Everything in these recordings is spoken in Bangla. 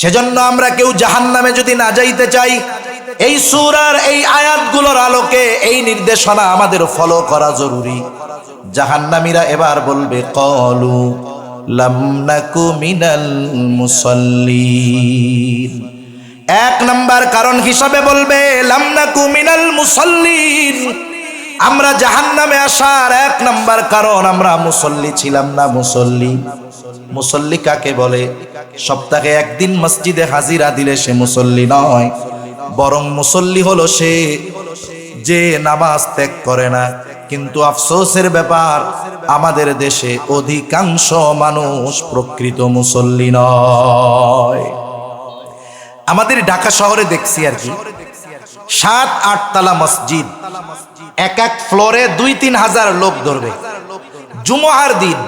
সেজন্য আমরা কেউ জাহান্নামে যদি না যাইতে চাই, এই সূরার এই আয়াতগুলোর আলোকে এই নির্দেশনা আমাদের ফলো করা জরুরি। জাহান্নামীরা এবার বলবে ক্বালু লাম নাকু মিনাল মুসাল্লিন। এক নাম্বার কারণ হিসাবে বলবে লাম নাকু মিনাল মুসাল্লিন, আমরা জাহান্নামে আসার এক নাম্বার কারণ আমরা মুসল্লি ছিলাম না। মুসল্লি কাকে বলে? সপ্তাহে একদিন মসজিদে হাজিরা দিলে সে মুসল্লি নয়, বরং মুসল্লি হলো সে যে নামাজ ত্যাগ করে না। কিন্তু আফসোসের ব্যাপার, আমাদের দেশে অধিকাংশ মানুষ প্রকৃত মুসল্লি নয়। আমাদের ঢাকা শহরে দেখছি আর কি, 7-8 তলা মসজিদ, এক এক ফ্লোরে 2-3 হাজার লোক ধরবে। জুমার দিন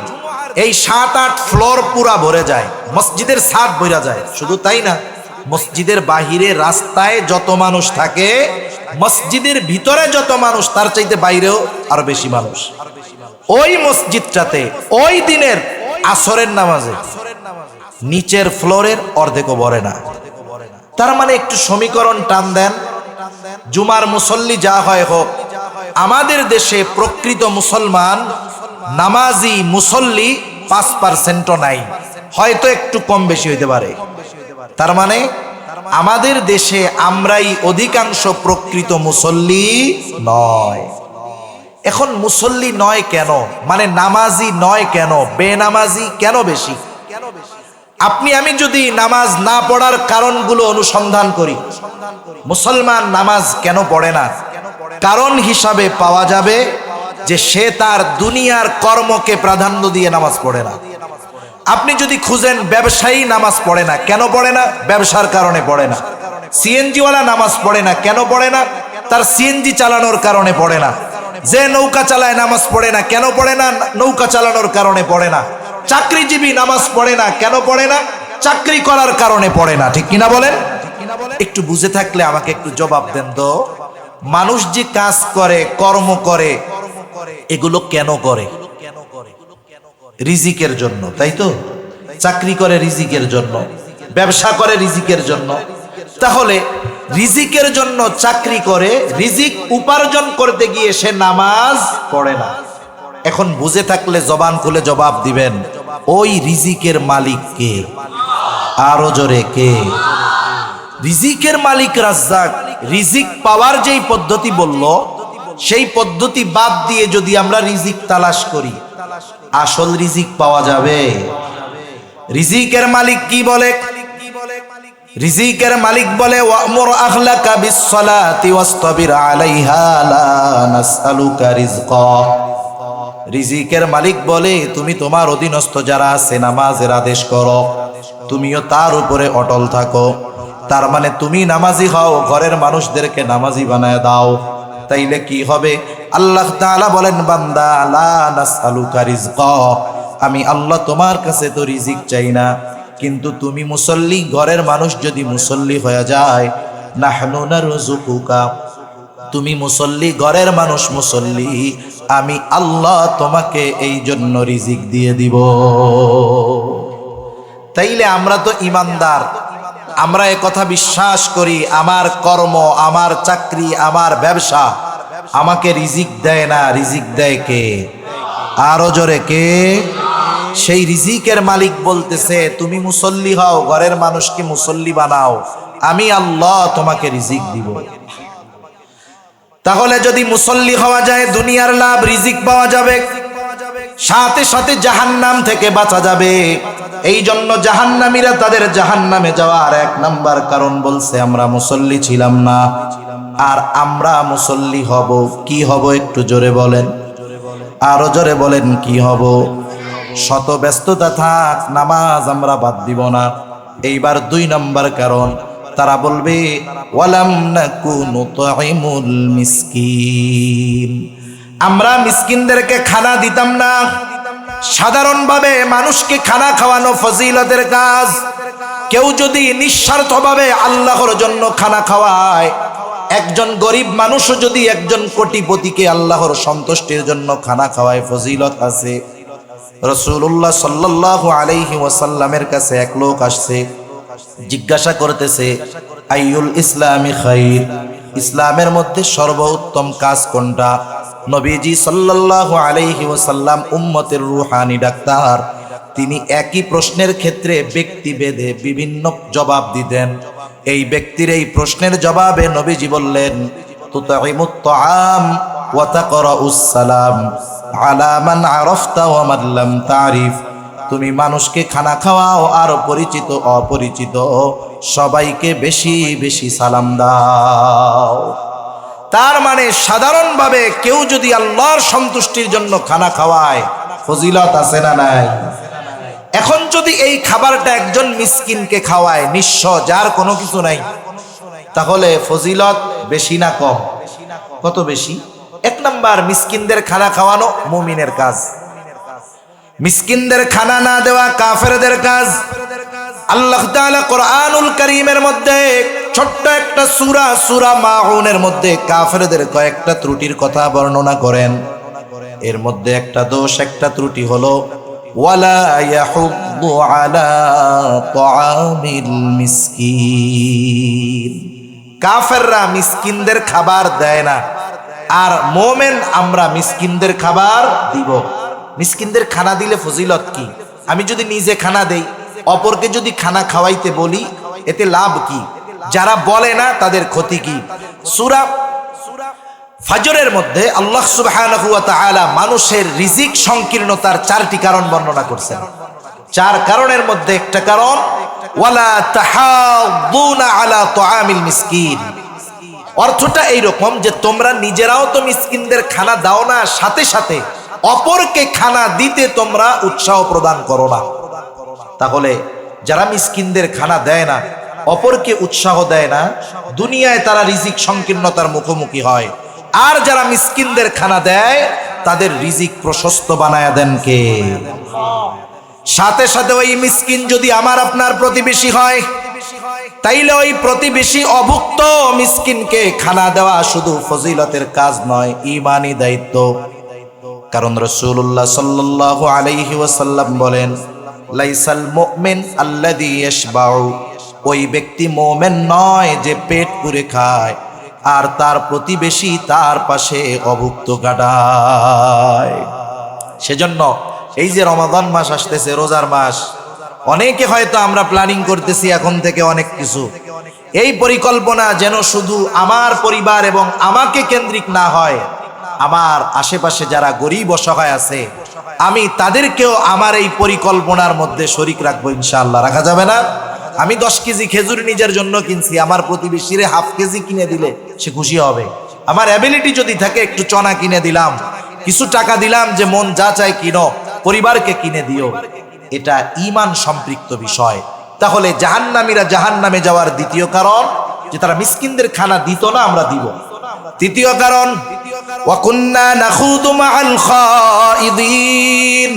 এই 7-8 ফ্লোর পুরা ভরে যায়, মসজিদের ছাদ ভরা যায়। শুধু তাই না, মসজিদের বাহিরে রাস্তায় যত মানুষ থাকে, মসজিদের ভিতরে যত মানুষ তার চাইতে বাইরেও আরো বেশি মানুষ। ওই মসজিদটাতে ওই দিনের আসরের নামাজে নিচের ফ্লোরের অর্ধেকও ভরে না। তার মানে একটু সমীকরণ টান দেন, জুমার মুসল্লি যা হয় হোক, আমাদের দেশে প্রকৃত মুসলমান নামাজি মুসল্লি 5%ও নাই, হয়তো একটু কম বেশি হইতে পারে। তার মানে আমাদের দেশে আমরাই অধিকাংশ প্রকৃত মুসল্লি নয়। এখন মুসল্লি নয় কেন, মানে নামাজি নয় কেন, বেনামাজি কেন বেশি? আপনি আমি যদি নামাজ না পড়ার কারণগুলো অনুসন্ধান করি, মুসলমান নামাজ কেন পড়ে না, কারণ হিসাবে পাওয়া যাবে যে সে তার দুনিয়ার কর্মকে প্রাধান্য দিয়ে নামাজ পড়ে না। আপনি যদি খুঁজেন ব্যবসায়ী নামাজ পড়ে না, কেন পড়ে না? ব্যবসার কারণে পড়ে না। সিএনজিওয়ালা নামাজ পড়ে না, কেন পড়ে না? তার সিএনজি চালানোর কারণে পড়ে না। যে নৌকা চালায় নামাজ পড়ে না, কেন পড়ে না? নৌকা চালানোর কারণে পড়ে না। চাকরিজীবী নামাজ পড়ে না, কেন পড়ে না? চাকরি করার কারণে পড়ে না। ঠিক কিনা বলেন? একটু বুঝে থাকলে আমাকে একটু জবাব দেন তো। মানুষ যে কাজ করে, কর্ম করে, এগুলো কেন করে? রিজিকের জন্য, তাই তো? চাকরি করে রিজিকের জন্য, ব্যবসা করে রিজিকের জন্য। তাহলে রিজিকের জন্য চাকরি করে, রিজিক উপার্জন করতে গিয়ে সে নামাজ পড়ে না। এখন বুঝে থাকলে জবান খুলে জবাব দিবেন, ওই রিজিকের মালিক কে? আরো জোরে কে? রিজিকের মালিক রাজ্জাক। রিজিক পাওয়ার যেই পদ্ধতি বলল, সেই পদ্ধতি বাদ দিয়ে যদি আমরা রিজিক তালাশ করি, আসল রিজিক পাওয়া যাবে? রিজিকের মালিক কি বলে? রিজিকের মালিক বলে ওয়ামুর আহলাকা বিসসালাতি ওয়াসতাবির আলাইহা লা নাসআলুকা রিজকা। রিজিকের মালিক বলে তুমি তোমার অধীনস্থ যারা আছে নামাজের আদেশ করো, তুমিও তার উপরে অটল থাকো। তার মানে তুমি নামাজি হও, ঘরের মানুষদেরকে নামাজি বানায় দাও। তাইলে কি হবে? আল্লাহ তাআলা বলেন বান্দা লা নাসআলুকা রিজকা, আমি আল্লাহ তোমার কাছে তো রিজিক চাই না, কিন্তু তুমি মুসল্লি, ঘরের মানুষ যদি মুসল্লি হয়ে যায়, নাহনু নারযুকুকা, তুমি মুসল্লি, ঘরের মানুষ মুসল্লি, আমি আল্লাহ তোমাকে এই জন্য রিজিক দিয়ে দিব। তাইলে আমরা তো ইমানদার, আমরা এ কথা বিশ্বাস করি আমার কর্ম, আমার চাকরি, আমার ব্যবসা আমাকে রিজিক দেয় না, রিজিক দেয় কে? আরো জোরে কে? সেই রিজিকের মালিক বলতেছে তুমি মুসল্লি হও, ঘরের মানুষকে মুসল্লি বানাও, আমি আল্লাহ তোমাকে রিজিক দিব। তাহলে যদি মুসল্লি হওয়া যায়, দুনিয়ার লাভ, রিজিক পাওয়া যাবে, সাথে সাথে জাহান্নাম থেকে বাঁচা যাবে। এই জন্য জাহান্নামীরা তাদের জাহান্নামে যাওয়ার এক নাম্বার কারণ বলছে আমরা মুসল্লি ছিলাম না। আর আমরা মুসল্লি হব, কি হব একটু জোরে বলেন, আরো জোরে বলেন, কি হব? শত ব্যস্ততা থাক, নামাজ আমরা বাদ দিব না। এইবার 2 নাম্বার কারণ, তারা বলবে ওয়ালাম নাকু নুতঈমুল মিসকিন, আমরা মিসকিনদেরকে খানা দিতাম না। সাধারণভাবে মানুষকে খানা খাওয়ানো ফজিলতের কাজ। কেউ যদি নিঃস্বার্থভাবে আল্লাহর জন্য খানা খাওয়ায়, একজন গরিব মানুষও যদি একজন কোটিপতিকে আল্লাহর সন্তুষ্টির জন্য খানা খাওয়ায়, ফজিলত আছে। রাসূলুল্লাহ সাল্লাল্লাহু আলাইহি ওয়াসাল্লামের কাছে এক লোক আসছে, জিজ্ঞাসা করতেছে আইয়ুল ইসলামি খাইর, ইসলামের মধ্যে সর্বোত্তম কাজ কোনটা? নবীজি সাল্লাল্লাহু আলাইহি ওয়াসাল্লাম উম্মতের রূহানি ডাক্তার, তিনি একই প্রশ্নের ক্ষেত্রে ব্যক্তিভেদে বিভিন্ন জবাব দিতেন। এই ব্যক্তির এই প্রশ্নের জবাবে নবীজি বললেন তুতাইমুত তাআম ওয়া তাকরাউস সালাম আলা মান আরাফতা ওয়া মান লাম তারিফ, তুমি মানুষকে খানা খাওয়াও, আর পরিচিত অপরিচিত সবাইকে বেশি বেশি সালাম দাও। তার মানে সাধারণভাবে কেউ যদি আল্লাহর সন্তুষ্টির জন্য খানা খাওয়ায়, ফজিলত আছে না নাই? এখন যদি এই খাবারটা একজন মিসকিনকে খাওয়ায়, নিঃস্ব, যার কোনো কিছু নাই, তাহলে ফজিলত বেশি না কম? কত বেশি? এক নাম্বার, মিসকিনদের খানা খাওয়ানো মুমিনের কাজ, মিসকিনদের খানা না দেওয়া কাফেরদের কাজ। আল্লাহ তাআলা কোরআনুল কারীমের মধ্যে ছোট্ট একটা সূরা মাউনের মধ্যে কাফেরদের কয়েকটা ত্রুটির কথা বর্ণনা করেন। এর মধ্যে একটা দোষ, একটা ত্রুটি হলো ওয়ালা ইয়াহুদ্দু আলা তাআমিল মিসকিন, কাফেররা মিসকিনদের খাবার দেয় না, আর মোমেন আমরা মিসকিনদের খাবার দিব। মিসকিনদের খানা দিলে ফজিলত কি? আমি যদি নিজে খানা দেই, অপরকে যদি খানা খাওয়াইতে বলি, এতে লাভ কি? যারা বলে না তাদের ক্ষতি কি? সূরা ফাজরের মধ্যে আল্লাহ সুবহানাহু ওয়া তাআলা মানুষের রিজিক সংকীর্ণতার 4টি কারণ বর্ণনা করছেন। 4 কারণের মধ্যে একটা কারণ ওয়ালা তাহাদ্দুনা আলা তাআমিল মিসকিন। অর্থটা এইরকম যে তোমরা নিজেরাও তো মিসকিনদের খানা দাও না, সাথে সাথে অপরকে খানা দিতে তোমরা উৎসাহ প্রদান করো না। তাহলে যারা মিসকিনদের খানা দেয় না, অপরকে উৎসাহ দেয় না, দুনিয়ায় তারা রিজিক সংকীর্ণতার মুখোমুখি হয়। আর যারা মিসকিনদের খানা দেয়, তাদের রিজিক প্রশস্ত বানায়া দেন কে? সাথে সাথে ওই মিসকিন যদি আমার আপনার প্রতিবেশী হয়, তাইলে ওই প্রতিবেশী অভুক্ত মিসকিনকে খানা দেওয়া শুধু ফজিলতের কাজ নয়, ঈমানি দায়িত্ব। কারণ রাসূলুল্লাহ সাল্লাল্লাহু আলাইহি ওয়াসাল্লাম বলেন লাইসাল মুমিন আল্লাযী ইয়াশবাউ, ওই ব্যক্তি মুমিন নয় যে পেট পুরে খায় আর তার প্রতিবেশী তার পাশে অভুক্ত কাটায়। সেজন্য এই যে রমাদান মাস আসতেছে, রোজার মাস, অনেকে হয়তো আমরা প্ল্যানিং করতেছি এখন থেকে অনেক কিছু। এই পরিকল্পনা যেন শুধু আমার পরিবার এবং আমাকে কেন্দ্রিক না হয়, আমার আশেপাশে যারা গরিব অসহায় আছে, আমি তাদেরকেও আমার এই পরিকল্পনার মধ্যে শরীক রাখবো ইনশাআল্লাহ। রাখা যাবে না? আমি 10 কেজি খেজুর নিজের জন্য কিনছি, আমার প্রতিবেশীরে হাফ কেজি কিনে দিলে সে খুশি হবে। আমার অ্যাবিলিটি যদি থাকে, একটু চনা কিনে দিলাম, কিছু টাকা দিলাম যে মন যা চায় কিনো, পরিবারকে কিনে দিও, এটা ঈমান সম্পৃক্ত বিষয়। তাহলে জাহান্নামীরা জাহান্নামে যাওয়ার দ্বিতীয় কারণ যে তারা মিসকিনদের খানা দিত না, আমরা দিব। তৃতীয় কারণ ওয়া কুন্না নাখুদু মাআল খাইদিন,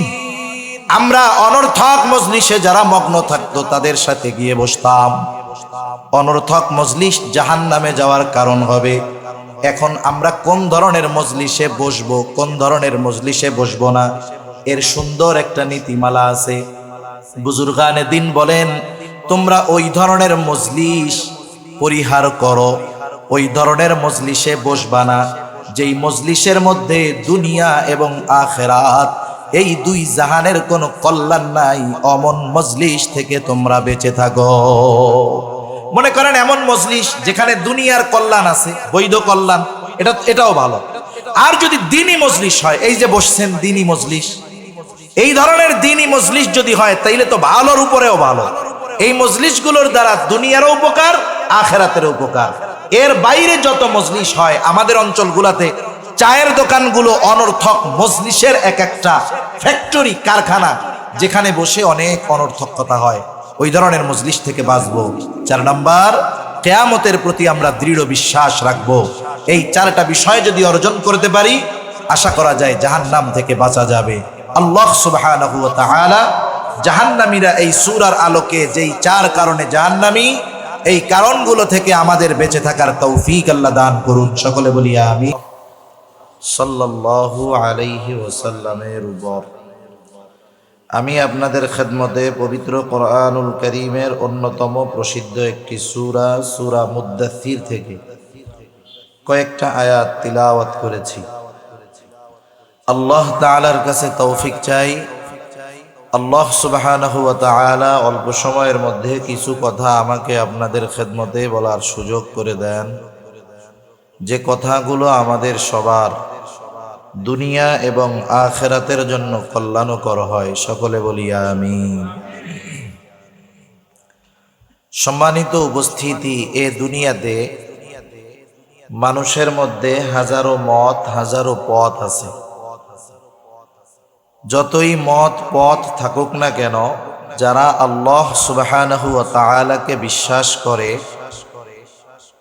আমরা অনর্থক মজলিসে যারা মগ্ন থাকতো তাদের সাথে গিয়ে বসতাম। অনর্থক মজলিস জাহান্নামে যাওয়ার কারণ হবে। এখন আমরা কোন ধরনের মজলিসে বসবো, কোন ধরনের মজলিসে বসবো না, এর সুন্দর একটা নীতিমালা আছে। বুজুর্গানে দিন বলেন, তোমরা ওই ধরনের মজলিস পরিহার করো, ওই ধরনের মজলিসে বসবা না যেই মজলিসের মধ্যে দুনিয়া এবং আখিরাত এই দুই জাহানের কোনো কল্যাণ নাই। অমন মজলিস থেকে তোমরা বেঁচে থাকো। মনে করেন এমন মজলিস যেখানে দুনিয়ার কল্যাণ আছে, বৈধ কল্যাণ, এটাও ভালো। আর যদি দ্বীনি মজলিস হয়, এই যে বসছেন দ্বীনি মজলিস, এই ধরনের দ্বীনি মজলিস যদি হয়, তাইলে তো ভালোর উপরেও ভালো। এই মজলিসগুলোর দ্বারা দুনিয়ারও উপকার, আখিরাতের উপকার। এর বাইরে যত মজলিস হয়, আমাদের অঞ্চলগুলোতে চায়ের দোকানগুলো অনর্থক মজলিসের এক একটা ফ্যাক্টরি, কারখানা, যেখানে বসে অনেক অনর্থক কথা হয়। ওই ধরনের মজলিস থেকে বাঁচবো। 4 নাম্বার, কিয়ামতের প্রতি আমরা দৃঢ় বিশ্বাস রাখবো। এই 4টা বিষয় যদি অর্জন করতে পারি, আশা করা যায় জাহান্নাম থেকে বাঁচা যাবে। আল্লাহ সুবহানাহু ওয়া তাআলা জাহান্নামীরা এই সূরার আলোকে যেই 4 কারণে জাহান্নামী, এই কারণগুলো থেকে আমাদের বেঁচে থাকার তৌফিক আল্লাহ দান করুন। সকলে বলি আমিন। সাল্লাল্লাহু আলাইহি ওয়াসাল্লামের উপর আমি আপনাদের খেদমতে পবিত্র কোরআনুল কারীমের অন্যতম প্রসিদ্ধ একটি সূরা সূরা মুদ্দাসসির থেকে কয়েকটা আয়াত তিলাওয়াত করেছি। আল্লাহ তাআলার কাছে তৌফিক চাই, আল্লাহ সুবহানাহু ওয়া তাআলা অল্প সময়ের মধ্যে কিছু কথা আমাকে আপনাদের খেদমতে বলার সুযোগ করে দেন, যে কথাগুলো আমাদের সবার দুনিয়া এবং আখিরাতের জন্য কল্যাণকর হয়। সকলে বলি আমিন। সম্মানিত উপস্থিতি, এ দুনিয়াতে মানুষের মধ্যে হাজারো মত, হাজারো পথ আছে। যতই মত পথ থাকুক না কেন, যারা আল্লাহ সুবহানাহু ওয়া তাআলাকে বিশ্বাস করে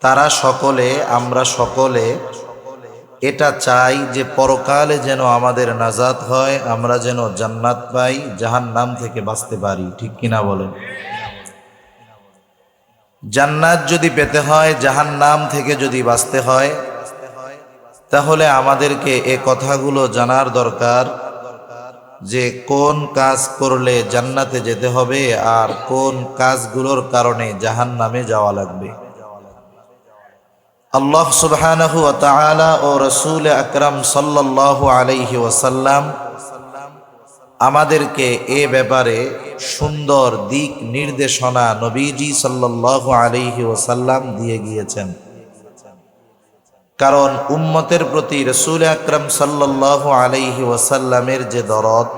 তারা সকলে, আমরা সকলে এটা চাই যে পরকালে যেন আমাদের নাজাত হয়, আমরা যেন জান্নাত পাই, জাহান্নাম থেকে বাঁচতে পারি। ঠিক কিনা বলেন? জান্নাত যদি পেতে হয়, জাহান্নাম থেকে যদি বাঁচতে হয়, তাহলে আমাদেরকে এ কথাগুলো জানার দরকার যে কোন কাজ করলে জান্নাতে যেতে হবে আর কোন কাজগুলোর কারণে জাহান্নামে যাওয়া লাগবে। আল্লাহ সুবহানাহু ওয়া তাআলা ও রাসূল আকরাম সাল্লাল্লাহু আলাইহি ওয়াসাল্লাম আমাদেরকে এ ব্যাপারে সুন্দর দিক নির্দেশনা নবীজি সাল্লাল্লাহু আলাইহি ওয়াসাল্লাম দিয়ে গিয়েছেন। কারণ উম্মতের প্রতি রাসূল আকরাম সাল্লাল্লাহু আলাইহি ওয়াসাল্লামের যে দরদ,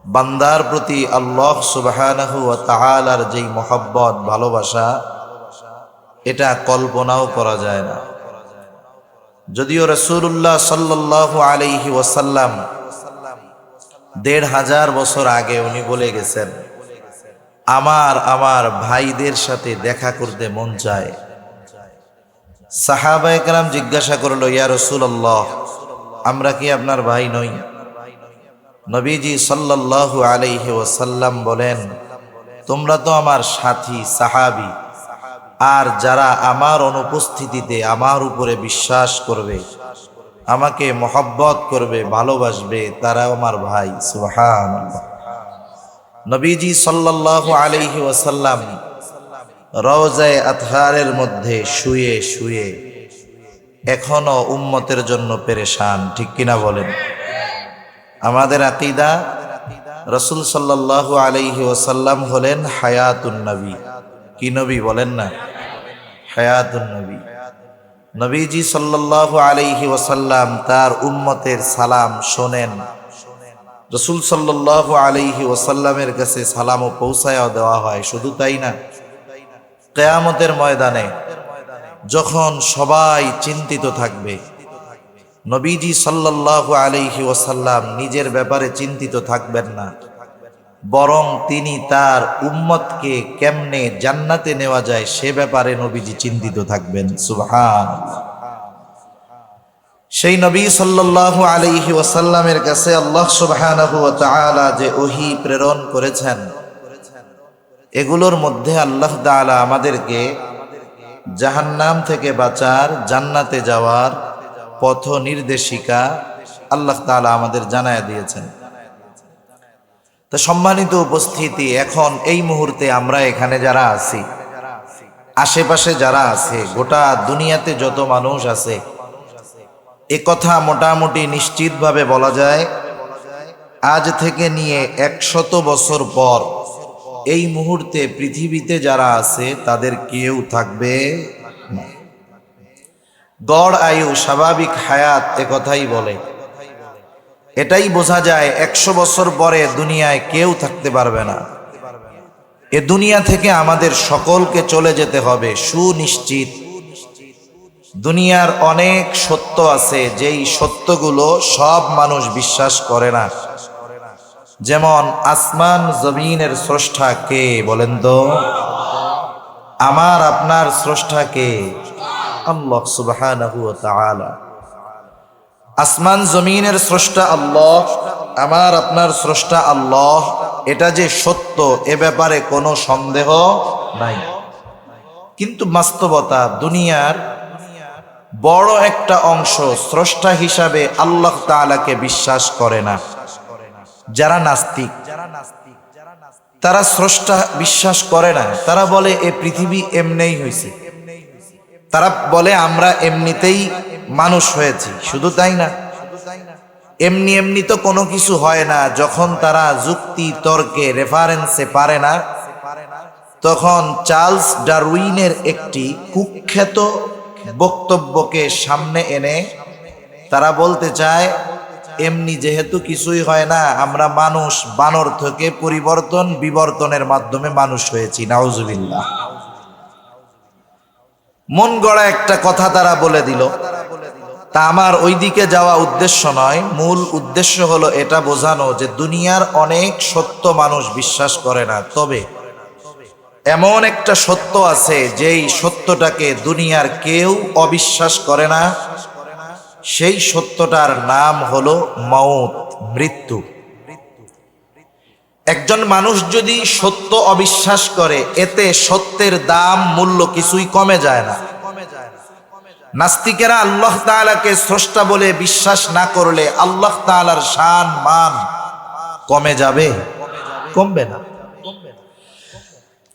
বান্দার প্রতি আল্লাহ সুবহানাহু ওয়া তাআলার যেই মহব্বত, ভালোবাসা, এটা কল্পনাও করা যায় না। যদিও রাসূলুল্লাহ সাল্লাল্লাহু আলাইহি ওয়াসাল্লাম ১৫০০ বছর আগে উনি বলে গেছেন, আমার ভাইদের সাথে দেখা করতে মন চায়। সাহাবায়ে কেরাম জিজ্ঞাসা করলো, ইয়া রাসূলুল্লাহ, আমরা কি আপনার ভাই নই? নবীজি সাল্লাল্লাহু আলাইহি ওয়াসাল্লাম বলেন, তোমরা তো আমার সাথী, সাহাবী, আর যারা আমার অনুপস্থিতিতে আমার উপরে বিশ্বাস করবে, আমাকে মহব্বত করবে, ভালোবাসবে, তারা আমার ভাই। সুবহানাল্লাহ। নবীজি সাল্লাল্লাহু আলাইহি ওয়াসাল্লাম রওজায়ে আতহারের মধ্যে শুয়ে শুয়ে এখনো উম্মতের জন্য পেরেশান। ঠিক কিনা বলেন? আমাদের আকীদা, রাসূল সাল্লাল্লাহু আলাইহি ওয়াসাল্লাম হলেন হায়াতুন নবী। কি নবী বলেন না? হায়াতুন নবী। নবীজি সাল্লাল্লাহু আলাইহি ওয়াসাল্লাম তার উম্মতের সালাম শোনেন। রাসূল সাল্লাল্লাহু আলাইহি ওয়াসাল্লামের কাছে সালামও পৌঁছায়া দেওয়া হয়। শুধু তাই না, কিয়ামতের ময়দানে যখন সবাই চিন্তিত থাকবে, নবীজি সাল্লাল্লাহু আলাইহি ওয়াসাল্লাম নিজের ব্যাপারে চিন্তিত থাকবেন না, বরং তিনি তার উম্মতকে কেমনে জান্নাতে নেওয়া যায় সে ব্যাপারে নবীজি চিন্তিত থাকবেন। সুবহানাল্লাহ। সেই নবী সাল্লাল্লাহু আলাইহি ওয়াসাল্লামের কাছে আল্লাহ সুবহানাহু ওয়া তাআলা যে ওহী প্রেরণ করেছেন, এগুলোর মধ্যে আল্লাহ তাআলা আমাদেরকে জাহান্নাম থেকে বাঁচার, জান্নাতে যাওয়ার পথ নির্দেশিকা আল্লাহ তাআলা আমাদের জানায়া দিয়েছেন। তো সম্মানিত উপস্থিতি, এখন এই মুহূর্তে আমরা এখানে যারা আছি, আশেপাশে যারা আছে, গোটা দুনিয়াতে যত মানুষ আছে, এ কথা মোটামুটি নিশ্চিতভাবে বলা যায়, আজ থেকে নিয়ে ১০০ বছর পর এই মুহূর্তে পৃথিবীতে যারা আছে তাদের কেউ থাকবে না। গড় আয়ু, স্বাভাবিক হায়াত এ কথাই বলে। এটাই বোঝা যায় ১০০ বছর পরে দুনিয়ায় কেউ থাকতে পারবে না। এ দুনিয়া থেকে আমাদের সকলকে চলে যেতে হবে সুনিশ্চিত। দুনিয়ার অনেক সত্য আছে, যেই সত্যগুলো সব মানুষ বিশ্বাস করে না। যেমন আসমান জমিনের স্রষ্টা কে বলেন তো? আমার আপনার স্রষ্টা কে? আল্লাহ সুবহানাহু ওয়া তাআলা। আসমান জমিনের স্রষ্টা আল্লাহ, আমার আপনার স্রষ্টা আল্লাহ, এটা যে সত্য এ ব্যাপারে কোনো সন্দেহ নাই। কিন্তু বাস্তবতা, দুনিয়ার বড় একটা অংশ স্রষ্টা হিসাবে আল্লাহ তাআলাকে বিশ্বাস করে না। যারা নাস্তিক, তারা স্রষ্টা বিশ্বাস করে না। তারা বলে এ পৃথিবী এমনিই হয়েছে, তারা বলে আমরা এমনিতেই মানুষ হয়েছি। শুধু তাই না, এমনি এমনি তো কোনো কিছু হয় না। যখন তারা যুক্তি তর্কে রেফারেন্সে পারে না, তখন চার্লস ডারউইনের একটি কুখ্যাত বক্তব্যকে সামনে এনে তারা বলতে চায় এমনি যেহেতু কিছুই হয় না, আমরা মানুষ বানর থেকে পরিবর্তন বিবর্তনের মাধ্যমে মানুষ হয়েছি। নাউজুবিল্লাহ। মন গড়া একটা কথা তারা বলে দিল। তা আমার ওই দিকে যাওয়া উদ্দেশ্য নয়, মূল উদ্দেশ্য হলো এটা বোঝানো যে দুনিয়ার অনেক সত্য মানুষ বিশ্বাস করে না, তবে এমন একটা সত্য আছে যেই সত্যটাকে দুনিয়ার কেউ অবিশ্বাস করে না। সেই সত্যটার নাম হলো মউত, মৃত্যু। একজন মানুষ যদি সত্য অবিশ্বাস করে, এতে সত্যের দাম মূল্য কিছুই কমে যায় না। নাস্তিকেরা আল্লাহ তাআলাকে স্রষ্টা বলে বিশ্বাস না করলে আল্লাহ তাআলার শান মান কমে যাবে? কমবে না।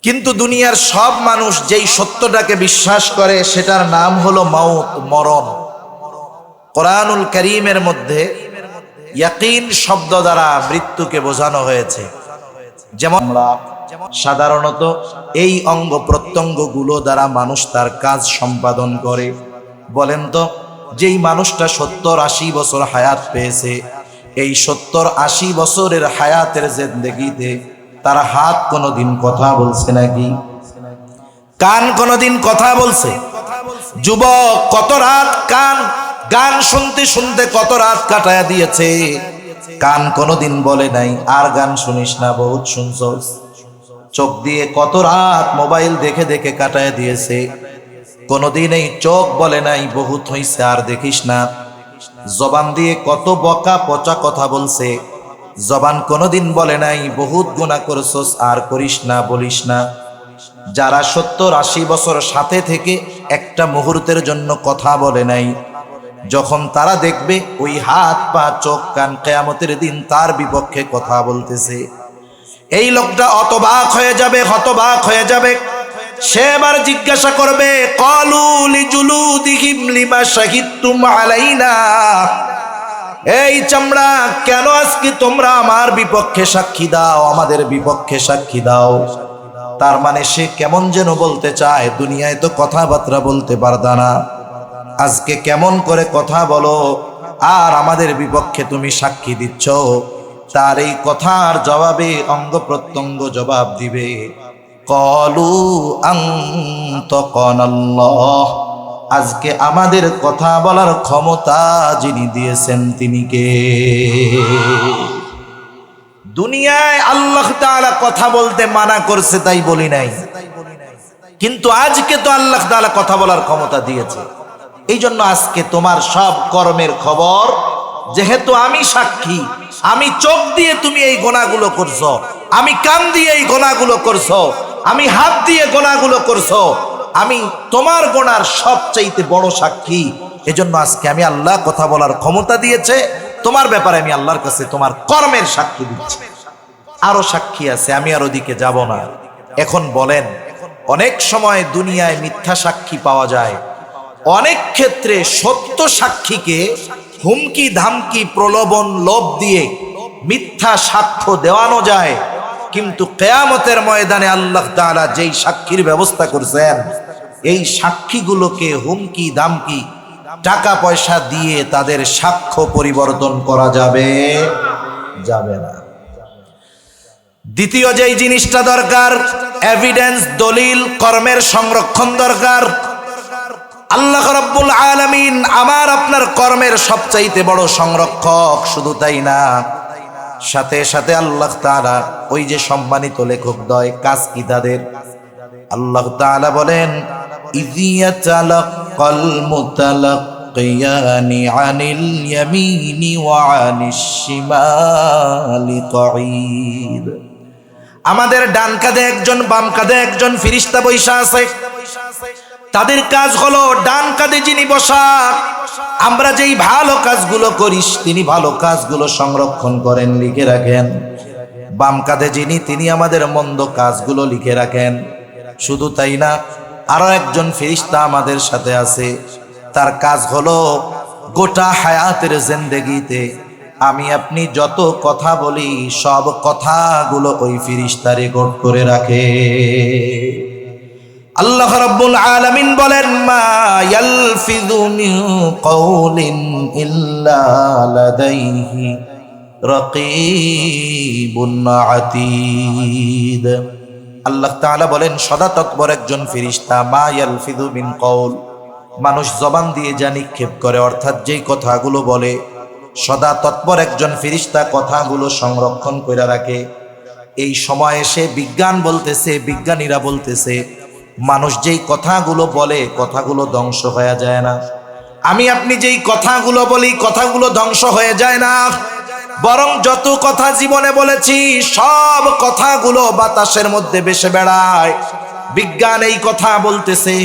কিন্তু দুনিয়ার সব মানুষ যেই সত্যটাকে বিশ্বাস করে সেটার নাম হলো মাউত, মরণ। কোরআনুল কারীমের মধ্যে ইয়াকিন শব্দ দ্বারা মৃত্যুকে বোঝানো হয়েছে। যেমন আমরা সাধারণত এই অঙ্গ প্রত্যঙ্গগুলো দ্বারা মানুষ তার কাজ সম্পাদন করে। বলেন তো, যেই মানুষটা 70-80 বছর হায়াত পেয়েছে, এই 70-80 বছরের হায়াতের জিন্দেগিতে তার হাত কোনোদিন কথা বলছে নাকি? কান কোনোদিন কথা বলছে? যুবক কত রাত গান শুনতে শুনতে কত রাত কাটায়া দিয়েছে, কান কোনোদিন বলে নাই আর গান শুনিস না, বহুত শুনছস। চোখ দিয়ে কত রাত মোবাইল দেখে দেখে কাটায়া দিয়েছে, কোনোদিন এই চোখ বলে নাই বহুত হইছে আর দেখিস না। জবান দিয়ে কত বকা পচা কথা বলছে, জবান কোনোদিন বলে নাই বহুত গুনাহ করছস আর করিস না, বলিস না। যারা 70-80 বছর সাথে থেকে একটা মুহূর্তের জন্য কথা বলে নাই, যখন তারা দেখবে ওই হাত পা চোখ কান কিয়ামতের দিন তার বিপক্ষে কথা বলতেছে, এই লোকটা অতবাক হয়ে যাবে, হতবাক হয়ে যাবে। সে এবার জিজ্ঞাসা করবে, ক্বালু লিজুলুদিহিম লিমা শাহিদতুম আলাইনা, এই চামড়া কেন আজকে তোমরা আমার বিপক্ষে সাক্ষী দাও, আমাদের বিপক্ষে সাক্ষী দাও। তার মানে সে কেমন যেন বলতে চায়, দুনিয়ায় তো কথাবার্তা বলতে পারতা না, আজকে কেমন করে কথা বলো আর আমাদের বিপক্ষে তুমি সাক্ষী দিচ্ছ। তার এই কথার জবাবে অঙ্গ প্রত্যঙ্গ জবাব দিবে, ক্বালু আনতাকানাল্লাহ, আজকে আমাদের কথা বলার ক্ষমতা যিনি দিয়েছেন তিনি কে? দুনিয়ায় আল্লাহ তাআলা কথা বলতে মানা করছে তাই বলি নাই, কিন্তু আজকে তো আল্লাহ তাআলা কথা বলার ক্ষমতা দিয়েছে। এই জন্য আজকে তোমার সব কর্মের খবর, যেহেতু আমি সাক্ষী, আমি চোখ দিয়ে তুমি এই গুনাহগুলো করছো, আমি কান দিয়ে এই গুনাহগুলো করছো, আমি হাত দিয়ে গুনাহগুলো করছো, আমি তোমার গুনার সবচাইতে বড় সাক্ষী। এজন্য আজকে আমি আল্লাহ কথা বলার ক্ষমতা দিয়েছে তোমার ব্যাপারে, আমি আল্লাহর কাছে তোমার কর্মের সাক্ষী দিচ্ছি। আরো সাক্ষী আছে, আমি আর ওদিকে যাব না। এখন বলেন, অনেক সময় দুনিয়ায় মিথ্যা সাক্ষী পাওয়া যায়, অনেক ক্ষেত্রে সত্য সাক্ষীকে হুমকি ধামকি প্রলোভন লোভ দিয়ে মিথ্যা সাক্ষ্য দেওয়ানো যায়। কিন্তু কিয়ামতের ময়দানে আল্লাহ তাআলা যেই সাক্ষীর ব্যবস্থা করছেন, এই সাক্ষীগুলোকে হুমকি ধামকি টাকা পয়সা দিয়ে তাদের সাক্ষ্য পরিবর্তন করা যাবে না। দ্বিতীয় যেই জিনিসটা দরকার, এভিডেন্স, দলিল, কর্মের সংরক্ষণ দরকার। আল্লাহ রাব্বুল আলামিন আমার আপনার কর্মের সবচাইতে বড় সংরক্ষক। শুধু তাই না, সাথে সাথে আল্লাহ তাআলা ওই যে সম্মানিত লেখক দ্বয়, কাজ কি তাদের? আল্লাহ তাআলা বলেন, ইযিয়া তালাক্কাল মুতালাক্কিয়ানি আনিল ইয়ামিনি ওয়া আনিশ শিমালি কঈদ। আমাদের ডান কাঁধে একজন, বাম কাঁধে একজন ফেরেশতা বৈশা আছে। তাদের কাজ হলো, ডান কাঁধে যিনি বসা আমরা যেই ভালো কাজগুলো করি তিনি ভালো কাজগুলো সংরক্ষণ করেন, লিখে রাখেন। বাম কাঁধে যিনি তিনি আমাদের মন্দ কাজগুলো লিখে রাখেন। শুধু তাই না, আরো একজন ফেরেশতা আমাদের সাথে আছে, তার কাজ হলো গোটা হায়াতের জিন্দেগিতে আমি আপনি যত কথা বলি সব কথাগুলো ওই ফেরেশতা রেকর্ড করে রাখে। আল্লাহ রাব্বুল আলামিন বলেন, মা ইয়ালফিযু মিন কাওলিন ইল্লা লাদাইহি রাকীবুন আতীদ। আল্লাহ তাআলা বলেন, সদা তৎপর একজন ফেরেশতা, মা ইয়ালফিযু মিন কাওল, মানুষ জবান দিয়ে যা নিক্ষেপ করে, অর্থাৎ যেই কথাগুলো বলে, সদা তৎপর একজন ফেরেশতা কথাগুলো সংরক্ষণ করে রাখে। এই সময় এসে বিজ্ঞান বলতেছে, বিজ্ঞানীরা বলতেছে, মানুষ যেই কথাগুলো বলে কথাগুলো ধ্বংস হয়ে যায় না। আমি আপনি যেই কথাগুলো বলি কথাগুলো ধ্বংস হয়ে যায় না, বরং যত কথা জীবনে বলেছি সব কথাগুলো বাতাসের মধ্যে ভেসে বেড়ায়। বিজ্ঞান এই কথা বলতেছে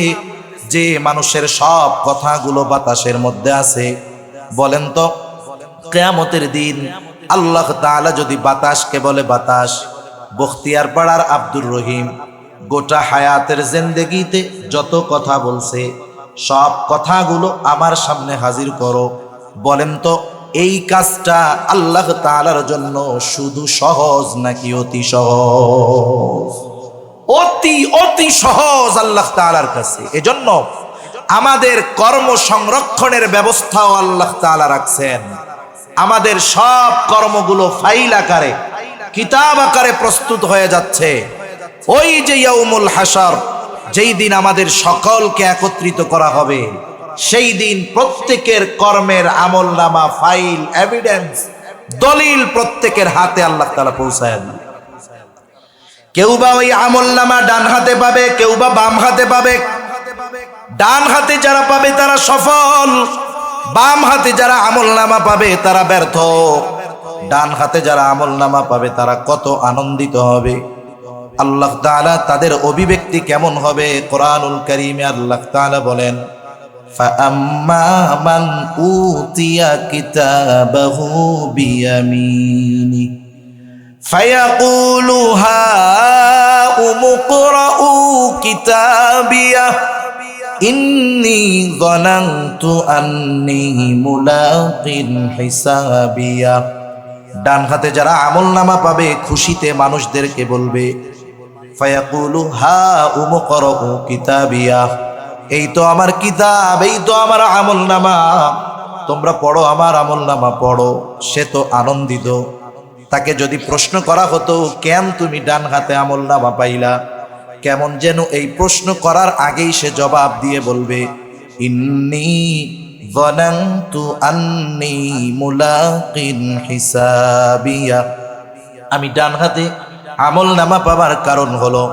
যে মানুষের সব কথাগুলো বাতাসের মধ্যে আছে। বলেন তো, কিয়ামতের দিন আল্লাহ তাআলা যদি বাতাসকে বলে, বাতাস, বখতিয়ার পাড়ার আব্দুর রহিম গোটা হায়াতের জিন্দেগিতে যত কথা বলছে সব কথাগুলো আমার সামনে হাজির করো, বলেন তো এই কাজটা আল্লাহ তাআলার জন্য শুধু সহজ নাকি অতি সহজ? অতি অতি সহজ আল্লাহ তাআলার কাছে। এজন্য আমাদের কর্ম সংরক্ষণের ব্যবস্থাও আল্লাহ তাআলা রাখছেন। আমাদের সব কর্মগুলো ফাইল আকারে, কিতাব আকারে প্রস্তুত হয়ে যাচ্ছে। ওই যে ইয়াউমুল হাসর, যেই দিন আমাদের সকলকে একত্রিত করা হবে, সেই দিন প্রত্যেকের কর্মের আমলনামা, ফাইল, এভিডেন্স, দলিল প্রত্যেকের হাতে আল্লাহ তাআলা পৌঁছায় দেন। কেউ বা ওই আমলনামা ডান হাতে পাবে, কেউ বা বাম হাতে পাবে। ডান হাতে যারা পাবে তারা সফল, বাম হাতে যারা আমলনামা পাবে তারা ব্যর্থ। ডান হাতে যারা আমলনামা পাবে তারা কত আনন্দিত হবে। আল্লাহ তাআলা তাদের অভিব্যক্তি কেমন হবে? কোরআনুল কারীমে আল্লাহ তাআলা বলেন, ফাআম্মা মান উতিয়া কিতাবাহু বিয়ামিনি ফায়াকুলু হাউম ইকরাউ কিতাবিয়া ইন্নী যানানতু আন্নী মুলাকিন হিসাবিয়া। ডান হাতে যারা আমলনামা পাবে খুশিতে মানুষদেরকে বলবে, ফায়াকুলু হাউম ইকরাউ কিতাবিয়া, এই তো আমার কিতাব, এই তো আমার আমলনামা, তোমরা পড়ো, আমার আমলনামা পড়ো। সে তো আনন্দিত। তাকে যদি প্রশ্ন করা হতো, কেন তুমি ডান হাতে আমলনামা পাইলা, কেমন যেন এই প্রশ্ন করার আগেই সে জবাব দিয়ে বলবে, ইন্নী যানানতু আন্নী মুলাকিন হিসাবিয়া। আমি ডান হাতে আমলনামা পাবার কারণ হলো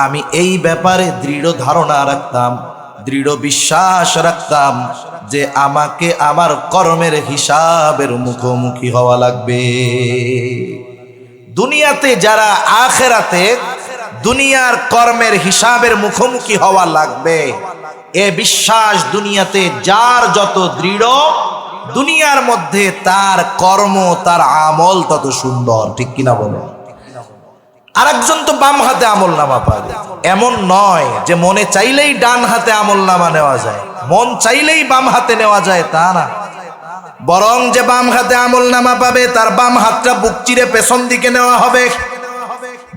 আমি এই ব্যাপারে দৃঢ় ধারণা রাখতাম, দৃঢ় বিশ্বাস রাখতাম যে আমাকে আমার কর্মের হিসাবের মুখোমুখি হওয়া লাগবে। দুনিয়াতে যারা আখিরাতে দুনিয়ার কর্মের হিসাবের মুখোমুখি হওয়া লাগবে, এ বিশ্বাস দুনিয়াতে যার যত দৃঢ়, দুনিয়ার মধ্যে তার কর্ম, তার আমল তত সুন্দর। ঠিক কিনা বলো? আরেকজন তো বাম হাতে আমলনামা পাবে, এমন নয় যে মনে চাইলেই ডান হাতে আমলনামা নেওয়া যায়, মন চাইলেই বাম হাতে নেওয়া যায়, তা না। বরং যে বাম হাতে আমলনামা পাবে তার বাম হাতটা বুক চিরে পেছন দিকে নেওয়া হবে,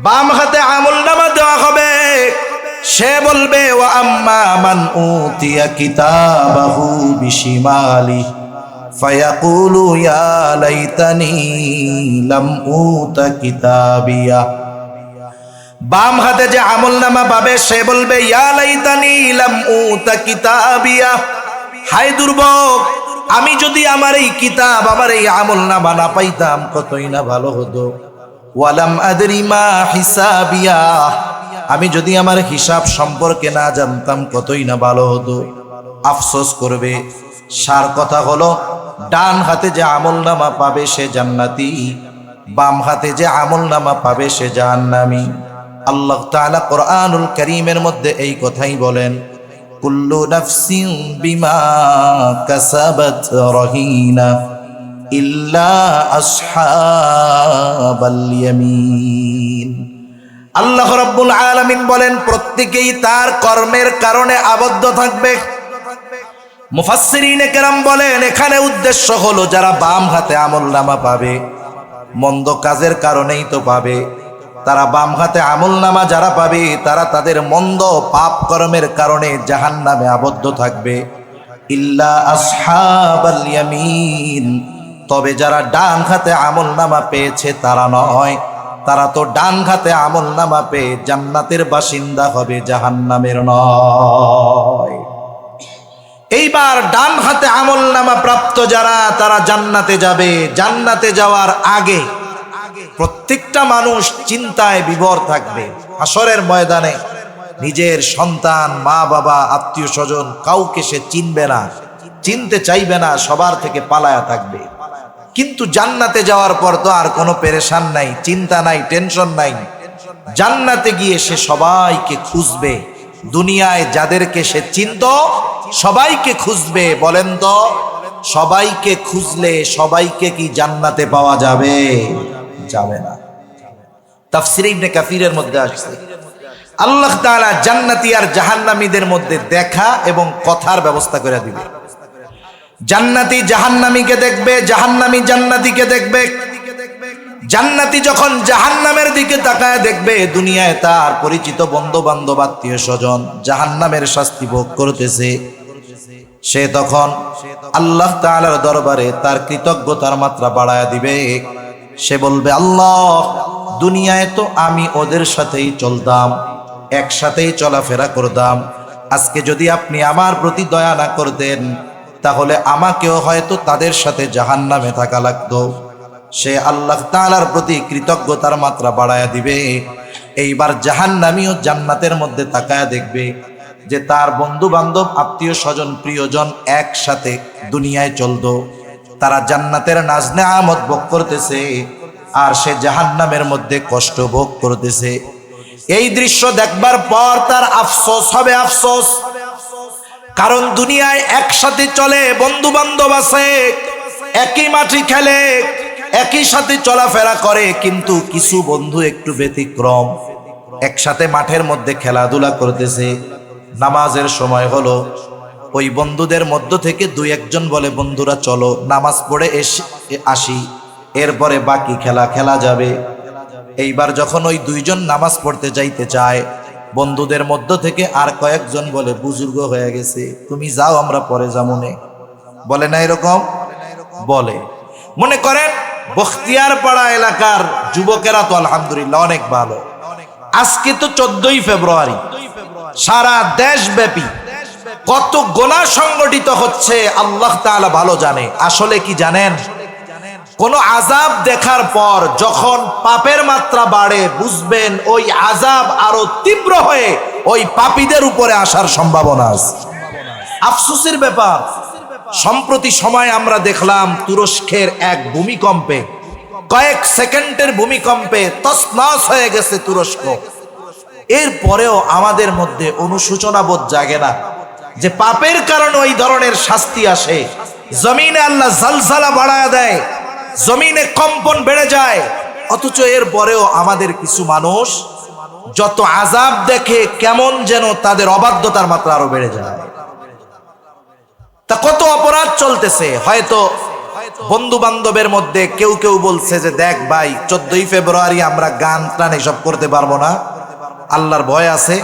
বাম হাতে আমলনামা দেওয়া হবে। সে বলবে, ওয়া আম্মা মান উতিয়া কিতাবাহু বিশিমালি ফায়াকুলু ইয়া লাইতানি লাম উতা কিতাবিয়া। বাম হাতে যে আমলনামা পাবে সে বলবে, ইয়া লাইতানি লাম উতা কিতাবিয়া, হায় দুর্ভোগ, আমি যদি আমার এই কিতাব, আমার এই আমলনামা না পাইতাম কতই না ভালো হতো। ওয়ালাম আদরি মা হিসাবিয়া, আমি যদি আমার হিসাব সম্পর্কে না জানতাম কতই না ভালো হতো। আফসোস করবে। সার কথা হলো, ডান হাতে যে আমলনামা পাবে সে জান্নাতি, বাম হাতে যে আমলনামা পাবে সে জাহান্নামী। আল্লাহ তাআলা কোরআনুল কারীমের মধ্যে এই কথাই বলেন, কুল্লু নাফসিন বিমা কাসাবাত রহিনা ইল্লা আসহাবাল ইয়ামিন। আল্লাহ রাব্বুল আলামিন বলেন প্রত্যেকেই তার কর্মের কারণে আবদ্ধ থাকবে। মুফাসসিরিনে কেরাম বলেন এখানে উদ্দেশ্য হলো যারা বাম হাতে আমলনামা পাবে, মন্দ কাজের কারণেই তো পাবে। তারা বাম হাতে আমলনামা যারা পাবে তারা তাদের মন্দ পাপ কর্মের কারণে জাহান্নামে আবদ্ধ থাকবে। ইল্লা আসহাবাল ইয়ামিন, তবে যারা ডান হাতে আমলনামা পেয়েছে তারা নয়, তারা তো ডান হাতে আমলনামা পেয়ে জান্নাতের বাসিন্দা হবে, জাহান্নামের নয়। এইবার ডান হাতে আমলনামা প্রাপ্ত যারা তারা জান্নাতে যাবে। জান্নাতে যাওয়ার আগে প্রত্যেকটা মানুষ চিন্তায় বিভোর থাকবে। হাসরের ময়দানে নিজের সন্তান, মা বাবা, আত্মীয় স্বজন কাউকে সে চিনবে না, চিনতে চাইবে না, সবার থেকে পালায়া থাকবে। কিন্তু জান্নাতে যাওয়ার পর তো আর কোনো পেরেশান নাই, চিন্তা নাই, টেনশন নাই। জান্নাতে গিয়ে সে সবাইকে খুঁজবে। দুনিয়ায় যাদেরকে সে চিনত সবাইকে খুঁজবে। বলেন তো সবাইকে খুঁজলে সবাইকে কি জান্নাতে পাওয়া যাবে? যাবে না। তাফসীর ইবনে কাসীরের মধ্যে আসছে আল্লাহ তাআলা জান্নাতি আর জাহান্নামীদের মধ্যে দেখা এবং কথার ব্যবস্থা করে দিবে। জান্নাতি জাহান্নামীকে দেখবে, জাহান্নামী জান্নাতীকে দেখবে। জান্নাতি যখন জাহান্নামের দিকে তাকায় দেখবে দুনিয়ায় তার পরিচিত বন্ধু বান্ধব, আত্মীয় স্বজন জাহান্নামের শাস্তি ভোগ করতেছে, সে তখন আল্লাহ তাআলার দরবারে তার কৃতজ্ঞতার মাত্রা বাড়ায় দিবে। সে বলবে, আল্লাহ, দুনিয়ায় তো আমি ওদের সাথেই চলতাম, একসাথেই চলাফেরা করতাম, আজকে যদি আপনি আমার প্রতি দয়া না করতেন তাহলে আমাকেও হয়তো তাদের সাথে জাহান্নামে থাকা লাগতো। সে আল্লাহ তাআলার প্রতি কৃতজ্ঞতার মাত্রা বাড়ায়া দিবে। এইবার জাহান্নামীও জান্নাতের মধ্যে তাকায়া দেখবে যে তার বন্ধু বান্ধব, আত্মীয় স্বজন, প্রিয়জন একসাথে দুনিয়ায় চলতো, তারা জান্নাতের নাজ নেয়ামত ভোগ করতেছে আর সে জাহান্নামের মধ্যে কষ্ট ভোগ করতেছে। এই দৃশ্য দেখবার পর তার আফসোস হবে, আফসোস। কারণ দুনিয়ায় একসাথে চলে, বন্ধু বান্ধব আছে, একই মাটি খেলে, একই সাথে চলাফেরা করে, কিন্তু কিছু বন্ধু একটু ব্যতিক্রম। একসাথে মাঠের মধ্যে খেলাধুলা করতেছে, নামাজের সময় হলো, ওই বন্ধুদের মধ্য থেকে দুই একজন বলে, বন্ধুরা চলো নামাজ পড়ে আসি, এরপরে বাকি খেলা খেলা যাবে। এইবার যখন ওই দুইজন নামাজ পড়তে যাইতে চায়, বন্ধুদের মধ্য থেকে আর কয়েকজন বলে, বুজুর্গ হয়ে গেছে, তুমি যাও, আমরা পরে যামুনে। বলে না এরকম? বলে। মনে করেন বখতিয়ারপাড়া এলাকার যুবকেরা তো আলহামদুলিল্লাহ অনেক ভালো। আজকে তো 14ই ফেব্রুয়ারি, সারা দেশব্যাপী কত গোনা সংগঠিত হচ্ছে আল্লাহ তাআলা ভালো জানে। আসলে কি জানেন, কোন আযাব দেখার পর যখন পাপের মাত্রা বাড়ে বুঝবেন ওই আযাব আরো তীব্র হয়ে ওই পাপীদের উপরে আসার সম্ভাবনা আছে। আফসোসের ব্যাপার, সম্প্রতি সময় আমরা দেখলাম তুরস্কের এক ভূমিকম্পে, কয়েক সেকেন্ডের ভূমিকম্পে তছনছ হয়ে গেছে তুরস্ক। এরপরেও আমাদের মধ্যে অনুশোচনা বোধ জাগে না যে পাপের কারণে ওই ধরনের শাস্তি আসে। জমিনে আল্লাহ জালজালা বাড়ায় দেয়, জমিনে কম্পন বেড়ে যায়, অথচ এর পরেও আমাদের কিছু মানুষ যত আযাব দেখে কেমন যেন তাদের অবাধ্যতার মাত্রা আরো বেড়ে যায়। তা কত অপরাধ চলতেছে। হয়তো বন্ধু বান্ধবের মধ্যে কেউ কেউ বলছে যে দেখ ভাই, 14ই ফেব্রুয়ারি আমরা গান টান এসব করতে পারবো না, আল্লাহর ভয় আছে,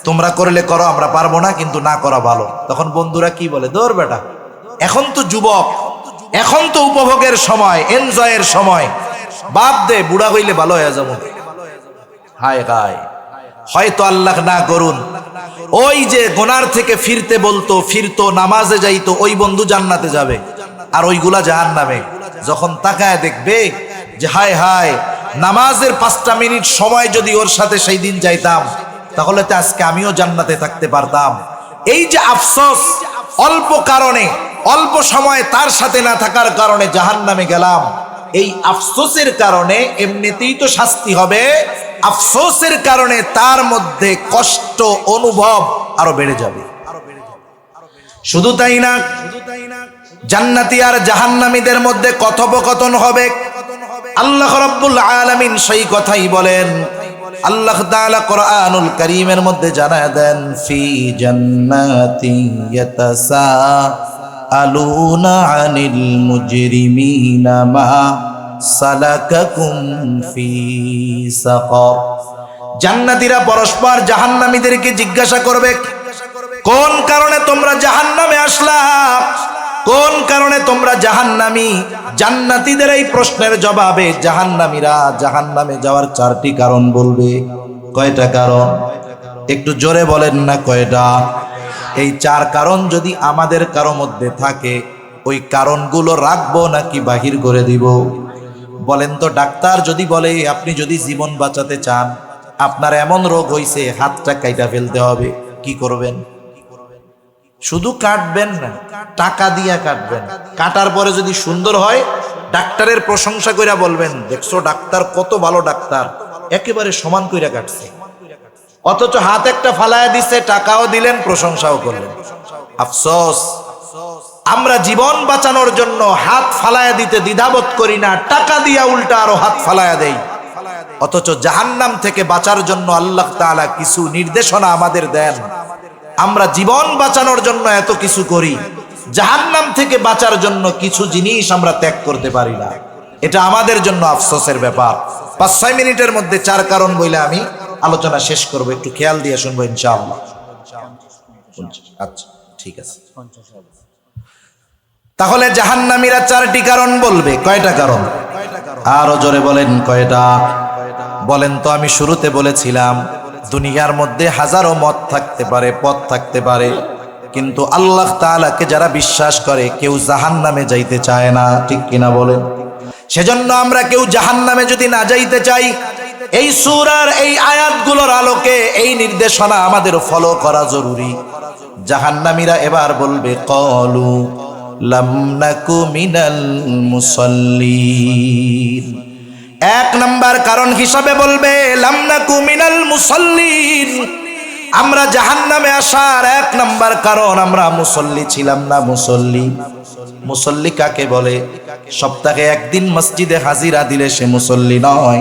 তোমরা করলে করো, আমরা পারবো না, কিন্তু না করা ভালো। তখন বন্ধুরা কি বলে, দৌড় বেটা, এখন তো যুবক, এখন তো উপভোগের সময়, এনজয়ের সময়, বাদ দে, বুড়া হইলে ভালো হয়ে যাবো। হায় হায়, হয়তো আল্লাহ না করুন ওই যে গোনার থেকে ফিরতে বলতো, ফিরতো, নামাজে যাইতো, ওই বন্ধু জান্নাতে যাবে আর ওইগুলা জাহান্নামে। যখন তাকায় দেখবে যে হায় হায়, নামাজের 5টা মিনিট সময় যদি ওর সাথে সেই দিন যাইতাম তাহলে তো আজকে আমিও জান্নাতে থাকতে পারতাম। এই যে আফসোস, অল্প কারণে, অল্প সময় তার সাথে না থাকার কারণে জাহান্নামে গেলাম, এই আফসোসের কারণে এমনিতেই তো শাস্তি হবে, আফসোসের কারণে তার মধ্যে কষ্ট অনুভব আরো বেড়ে যাবে। শুধু তাই না, জান্নাতি আর জাহান্নামীদের মধ্যে কথোপকথন হবে। আল্লাহ রাব্বুল আলামিন সেই কথাই বলেন। আল্লাহ তাআলা কোরআনুল কারীমের মধ্যে জানায় দেন, ফি জান্নাতি ইয়াতাসাআলুনা আনিল মুজরিমিনা মা সালাকাকুম ফি সাকার। জান্নাতীরা পরস্পর জাহান্নামীদেরকে জিজ্ঞাসা করবে, কোন কারণে তোমরা জাহান্নামে আসলা, কোন কারণে তোমরা জাহান্নামী। জান্নাতীদের এই প্রশ্নের জবাবে জাহান্নামীরা জাহান্নামে যাওয়ার 4টি কারণ বলবে। কয়টা কারণ? একটু জোরে বলেন না কয়টা? এই 4 কারণ যদি আমাদের কারো মধ্যে থাকে, ওই কারণগুলো রাখবো নাকি বাহির করে দিব? বলেন তো, ডাক্তার যদি বলে আপনি যদি জীবন বাঁচাতে চান, আপনার এমন রোগ হইছে হাতটা কাইটা ফেলতে হবে, কি করবেন? শুধু কাটবেন না, টাকা দিয়া কাটবেন। কাটার পরে যদি সুন্দর হয়, ডাক্তারের প্রশংসা কইরা বলবেন, দেখছো ডাক্তার কত ভালো ডাক্তার, একেবারে সমান কইরা কাটছে। অথচ হাত একটা ফালায়া দিছে, টাকাও দিলেন, প্রশংসাও করলেন। আফসোস, আমরা জীবন বাঁচানোর জন্য হাত ফালায়া দিতে দ্বিধাবোধ করি না, টাকা দিয়া উল্টা আরো হাত ফালায়া দেই। অথচ জাহান্নাম থেকে বাঁচার জন্য আল্লাহ তাআলা কিছু নির্দেশনা আমাদের দেন। আমরা জীবন বাঁচানোর জন্য এত কিছু করি, জাহান্নাম থেকে বাঁচার জন্য কিছু জিনিস আমরা ত্যাগ করতে পারি না। এটা আমাদের জন্য আফসোসের ব্যাপার। 5-6 মিনিটের মধ্যে 4 কারণ বলে আমি আলোচনা শেষ করব, একটু খেয়াল দিয়ে শুনবো ইনশাআল্লাহ। আচ্ছা, ঠিক আছে। তাহলে জাহান্নামীরা 4টি কারণ বলবে। কয়টা কারণ? আরো জোরে বলেন কয়টা? বলেন তো। আমি শুরুতে বলেছিলাম, দুনিয়ার মধ্যে হাজারো মত থাকতে পারে, পথ থাকতে পারে, কিন্তু আল্লাহ তাআলাকে যারা বিশ্বাস করে কেউ জাহান্নামে যাইতে চায় না, ঠিক কিনা বলেন? সেজন্য আমরা কেউ জাহান্নামে যদি না যাইতে চাই, এই সূরার এই আয়াতগুলোর আলোকে এই নির্দেশনা আমাদের ফলো করা জরুরি। জাহান্নামীরা এবার বলবে, ক্বালু লাম নাকু মিনাল মুসাল্লিন। 1 নাম্বার কারণ হিসাবে বলবে, লাম নাকু মিনাল মুসাল্লিন। আমরা জাহান্নামে আসার 1 নাম্বার কারণ, আমরা মুসল্লি ছিলাম না। মুসল্লি, মুসল্লি কাকে বলে? সপ্তাহে 1 দিন মসজিদে হাজিরা দিলে সে মুসল্লি নয়,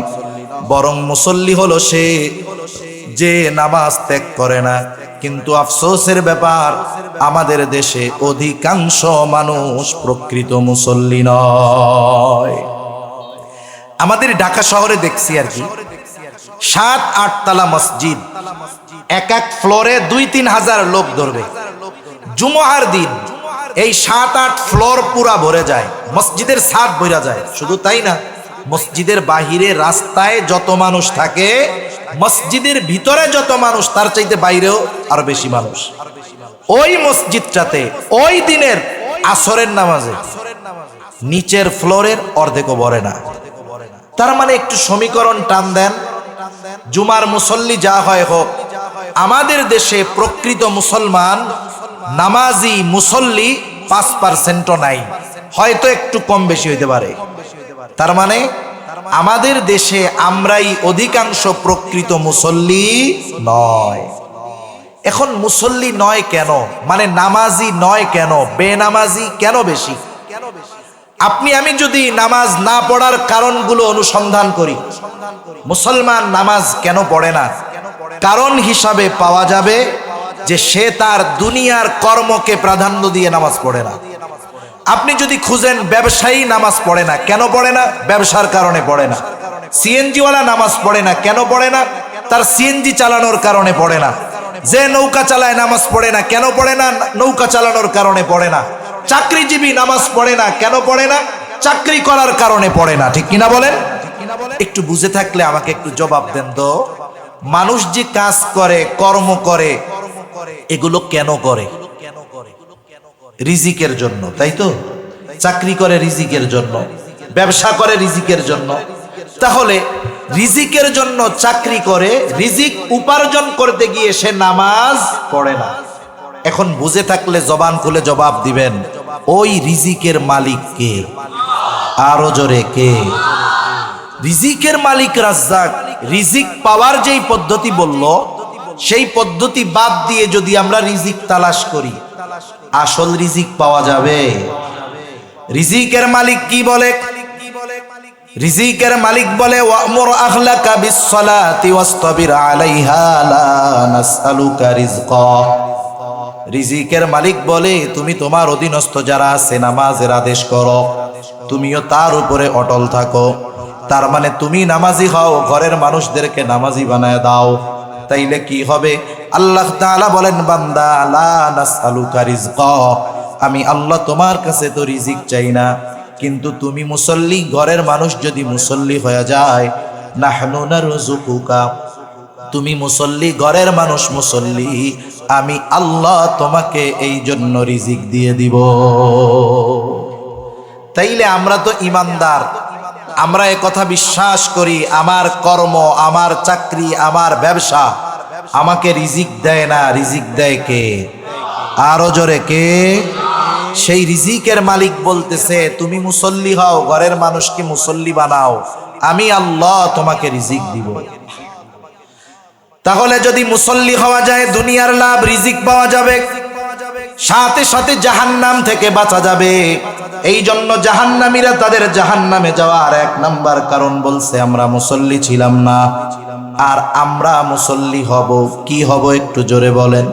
বরং মুসল্লি হলো সে যে নামাজ ত্যাগ করে না। কিন্তু আফসোসের ব্যাপার, আমাদের দেশে অধিকাংশ মানুষ প্রকৃত মুসল্লি নয়। আমাদের ঢাকা শহরে দেখছি আর কি, 7-8 তলা মসজিদ, এক ফ্লোরে 2-3 হাজার লোক ধরবে। জুমার দিন এই 7-8 ফ্লোর পুরা ভরে যায়, মসজিদের ছাদ ভরা যায়। শুধু তাই না, মসজিদের বাহিরে রাস্তায় যত মানুষ থাকে, মসজিদের ভিতরে যত মানুষ, তার চাইতে বাইরেও আরো বেশি মানুষ। ওই মসজিদটাতে ওই দিনের আসরের নামাজে নিচের ফ্লোরের অর্ধেকও ভরে না। তার মানে একটু সমীকরণ টান দেন, জুমার মুসল্লি যা হয় হোক, আমাদের দেশে প্রকৃত মুসলমান নামাজি মুসল্লি 5%ও নাই, হয়তো একটু কম বেশি হইতে পারে। তার মানে আমাদের দেশে আমরাই অধিকাংশ প্রকৃত মুসল্লি নয়। এখন মুসল্লি নয় কেন, মানে নামাজি নয় কেন, বেনামাজি কেন বেশি? আপনি আমি যদি নামাজ না পড়ার কারণগুলো অনুসন্ধান করি, মুসলমান নামাজ কেন পড়ে না, কারণ হিসাবে পাওয়া যাবে যে সে তার দুনিয়ার কর্মকে প্রাধান্য দিয়ে নামাজ পড়ে না। আপনি যদি খুঁজেন ব্যবসায়ী নামাজ পড়ে না, কেন পড়ে না? ব্যবসার কারণে পড়ে না। সিএনজিওয়ালা নামাজ পড়ে না, কেন পড়ে না? তার সিএনজি চালানোর কারণে পড়ে না। যে নৌকা চালায় নামাজ পড়ে না, কেন পড়ে না? নৌকা চালানোর কারণে পড়ে না। চাকরিজীবী নামাজ পড়ে না, কেন পড়ে না? চাকরি করার কারণে পড়ে না, ঠিক কিনা বলেন? একটু বুঝে থাকলে আমাকে একটু জবাব দেন তো। মানুষ যে কাজ করে, কর্ম করে, এগুলো কেন করে? রিজিকের জন্য, তাই তো? চাকরি করে রিজিকের জন্য, ব্যবসা করে রিজিকের জন্য। তাহলে রিজিকের জন্য চাকরি করে, রিজিক উপার্জন করতে গিয়ে সে নামাজ পড়ে না। এখন বুঝে থাকলে জবান খুলে জবাব দিবেন, ওই রিজিকের মালিক কে? আরো জোরে, কে? রিজিকের মালিক রাজ্জাক। রিজিক পাওয়ার যেই পদ্ধতি বলল, সেই পদ্ধতি বাদ দিয়ে যদি আমরা রিজিক তালাশ করি, আসল রিজিক পাওয়া যাবে? রিজিকের মালিক কি বলে? রিজিকের মালিক বলে, ওয়ামুর আহলাকা বিসসালাতি ওয়াসতাবির আলাইহা লা নাসআলুকা রিজকা। রিজিকের মালিক বলে, তুমি তোমার অধীনস্থ যারা আছে নামাজের আদেশ করো, তুমিও তার উপরে অটল থাকো। তার মানে তুমি নামাজি হও, ঘরের মানুষদেরকে নামাজি বানায় দাও, তাইলে কি হবে? আল্লাহ তাআলা বলেন, বান্দা লা নাসআলুকা রিজকা, আমি আল্লাহ তোমার কাছে তো রিজিক চাই না, কিন্তু তুমি মুসল্লি, ঘরের মানুষ যদি মুসল্লি হয়ে যায়, নাহনু নারযুকুকা, তুমি মুসল্লি, ঘরের মানুষ মুসল্লি, আমি আল্লাহ তোমাকে এই জন্য রিজিক দিয়ে দিব। তাইলে আমরা তো ইমানদার, আমরা এ কথা বিশ্বাস করি, আমার কর্ম, আমার চাকরি, আমার ব্যবসা আমাকে রিজিক দেয় না, রিজিক দেয় কে? আরো জোরে কে? সেই রিজিকের মালিক বলতেছে, তুমি মুসল্লি হও, ঘরের মানুষকে মুসল্লি বানাও, আমি আল্লাহ তোমাকে রিজিক দিব। তাহলে যদি মুসল্লি হওয়া যায়, দুনিয়ার লাভ, রিজিক পাওয়া যাবে, সাথে সাথে জাহান্নাম থেকে বাঁচা যাবে। এই জন্য জাহান্নামীরা তাদের জাহান্নামে যাওয়ার এক নাম্বার কারণ বলছে, আমরা মুসল্লি ছিলাম না, আর আমরা মুসল্লি হব। কি হব একটু জোরে বলেন,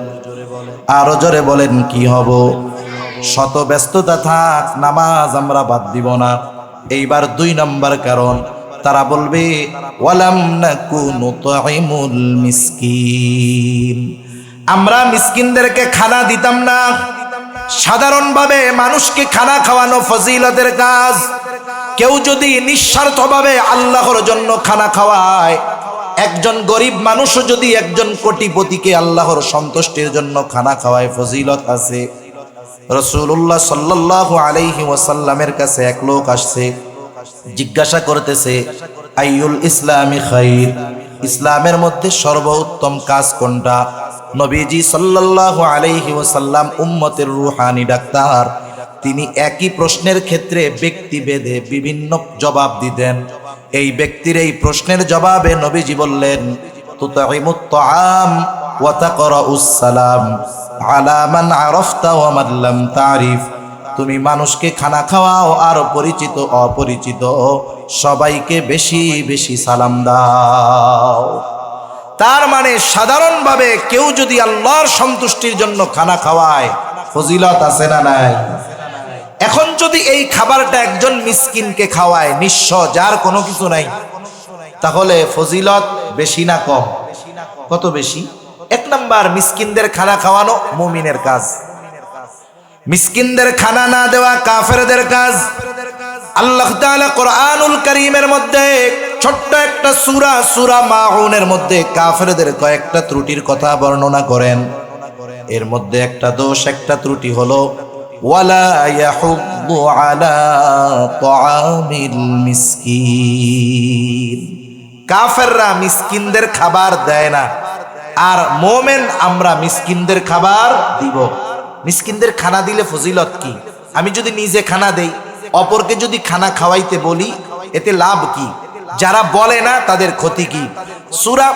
আরো জোরে বলেন, কি হব? শত ব্যস্ততা থাক, নামাজ আমরা বাদ দিব না। এইবার 2 নাম্বার কারণ, তারা বলবে, ওয়ালাম নাকু নুতঈমুল মিসকিন, আমরা মিসকিনদেরকে খানা দিতাম না। সাধারণভাবে মানুষকে খানা খাওয়ানো ফজিলতের কাজ। কেউ যদি নিঃস্বার্থভাবে আল্লাহর জন্য খানা খাওয়ায়, একজন গরিব মানুষও যদি একজন কোটিপতিকে আল্লাহর সন্তুষ্টির জন্য খানা খাওয়ায়, ফজিলত আছে। রাসূলুল্লাহ সাল্লাল্লাহু আলাইহি ওয়াসাল্লামের কাছে এক লোক আসছে, জিজ্ঞাসা করতেছে, আইয়ুল ইসলামি খাইর, ইসলামের মধ্যে সর্বোত্তম কাজ কোনটা? নবীজি সাল্লাল্লাহু আলাইহি ওয়াসাল্লাম উম্মতের রূহানি ডাক্তার, তিনি একই প্রশ্নের ক্ষেত্রে ব্যক্তিভেদে বিভিন্ন জবাব দিতেন। এই ব্যক্তির এই প্রশ্নের জবাবে নবীজি বললেন, তুতাইমুত তাআম ওয়া তাকরাউস সালাম আলা মান আরাফতা ওয়া মান লাম তারিফ, তুমি মানুষকে খানা খাওয়াও, আর পরিচিত অপরিচিত সবাইকে বেশি বেশি সালাম দাও। তার মানে সাধারণভাবে কেউ যদি আল্লাহর সন্তুষ্টির জন্য খানা খাওয়ায়, ফজিলত আছে না নাই? এখন যদি এই খাবারটা একজন মিসকিনকে খাওয়ায়, নিঃস্ব, যার কোনো কিছু নাই, তাহলে ফজিলত বেশি না কম? কত বেশি? 1 নাম্বার, মিসকিনদের খানা খাওয়ানো মুমিনের কাজ, মিসকিনদের খানা না দেওয়া কাফেরদের কাজ। আল্লাহ তাআলা কোরআনুল কারীমের মধ্যে ছোট্ট একটা সূরা মাউনের মধ্যে কাফেরদের কয়েকটা ত্রুটির কথা বর্ণনা করেন। এর মধ্যে একটা দোষ, একটা ত্রুটি হলো, ওয়ালা ইয়াহুদ্দু আলা তাআমিল মিসকিন, কাফেররা মিসকিনদের খাবার দেয় না, আর মোমেন আমরা মিসকিনদের খাবার দিব। মিসকিনদের খানা দিলে ফজিলত কি? আমি যদি নিজে খানা দেই, অপরকে যদি খানা খাওয়াইতে বলি, এতে লাভ কি? যারা বলে না তাদের ক্ষতি কি? সূরা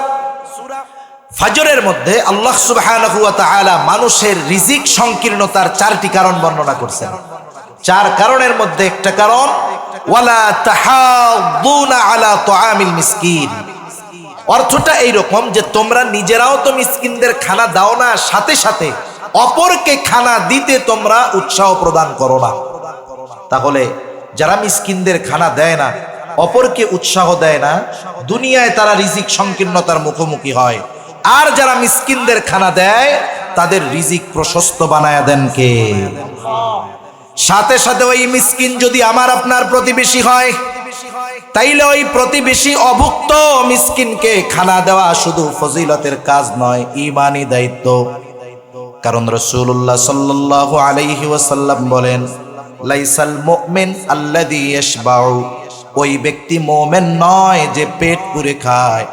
ফাজরের মধ্যে আল্লাহ সুবহানাহু ওয়া তাআলা মানুষের রিজিক সংকীর্ণতার 4টি কারণ বর্ণনা করছেন। 4 কারণের মধ্যে একটা কারণ, ওয়ালা তাহাদ্দুনা আলা তাআমিল মিসকিন। অর্থটা এইরকম যে তোমরা নিজেরাও তো মিসকিনদের খানা দাও না, সাথে সাথে অপরকে খানা দিতে তোমরা উৎসাহ প্রদান করো না। তাহলে যারা মিসকিনদের খানা দেয় না, অপরকে উৎসাহ দেয় না, দুনিয়ায় তারা রিজিক সংকীর্ণতার মুখোমুখি হয়। আর যারা মিসকিনদের খানা দেয়, তাদের রিজিক প্রশস্ত বানায় দেন কে? সাথে সাথে ওই মিসকিন যদি আমার আপনার প্রতিবেশী হয়, তাইলে ওই প্রতিবেশী অভুক্ত মিসকিনকে খানা দেওয়া শুধু ফজিলতের কাজ নয়, ঈমানি দায়িত্ব। কারণ রাসূলুল্লাহ সাল্লাল্লাহু আলাইহি ওয়াসাল্লাম বলেন, লাইসাল মুমিন আল্লাযী ইয়াশবাউ, ওই ব্যক্তি মুমিন নয় যে পেট পুরে খায়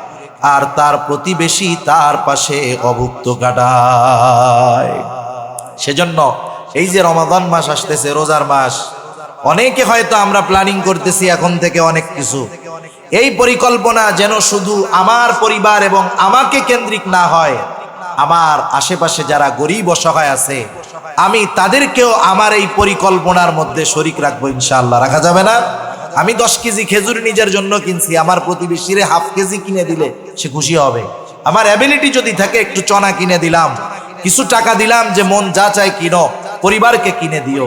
আর তার প্রতিবেশী তার পাশে অভুক্ত কাটায়। সেজন্য এই যে রমাদান মাস আসতেছে, রোজার মাস, অনেকে হয়তো আমরা প্ল্যানিং করতেছি এখন থেকে অনেক কিছু। এই পরিকল্পনা যেন শুধু আমার পরিবার এবং আমাকে কেন্দ্রিক না হয়, আমার আশেপাশে যারা গরিব অসহায় আছে আমি তাদেরকেও আমার এই পরিকল্পনার মধ্যে শরীক রাখবো ইনশাআল্লাহ। রাখা যাবে না? আমি 10 কেজি খেজুর নিজের জন্য কিনছি, আমার প্রতিবেশীরে হাফ কেজি কিনে দিলে সে খুশি হবে। আমার অ্যাবিলিটি যদি থাকে একটু চনা কিনে দিলাম, কিছু টাকা দিলাম যে মন যা চায় কিনো, পরিবারকে কিনে দিও,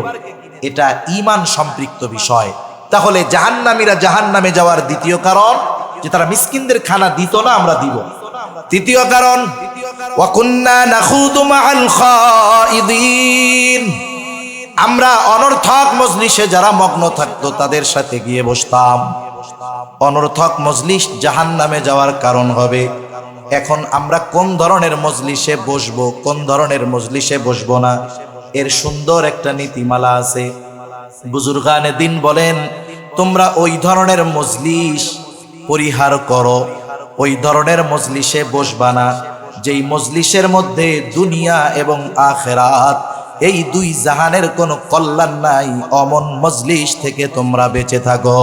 এটা ঈমান সম্পৃক্ত বিষয়। তাহলে জাহান্নামীরা জাহান্নামে যাওয়ার দ্বিতীয় কারণ যে তারা মিসকিনদের খানা দিত না, আমরা দিব। তৃতীয় কারণ ওয়া কুন্না নাখুদু মাআল খাইদিন, আমরা অনর্থক মজলিসে যারা মগ্ন থাকতো তাদের সাথে গিয়ে বসতাম। অনর্থক মজলিস জাহান্নামে যাওয়ার কারণ হবে। এখন আমরা কোন ধরনের মজলিসে বসবো, কোন ধরনের মজলিসে বসবো না, এর সুন্দর একটা নীতিমালা আছে। বুজুর্গানে দিন বলেন, তোমরা ওই ধরনের মজলিস পরিহার করো, ওই ধরনের মজলিসে বসবা না যেই মজলিসের মধ্যে দুনিয়া এবং আখিরাত এই দুই জাহানের কোনো কল্যাণ নাই। অমন মজলিস থেকে তোমরা বেঁচে থাকো।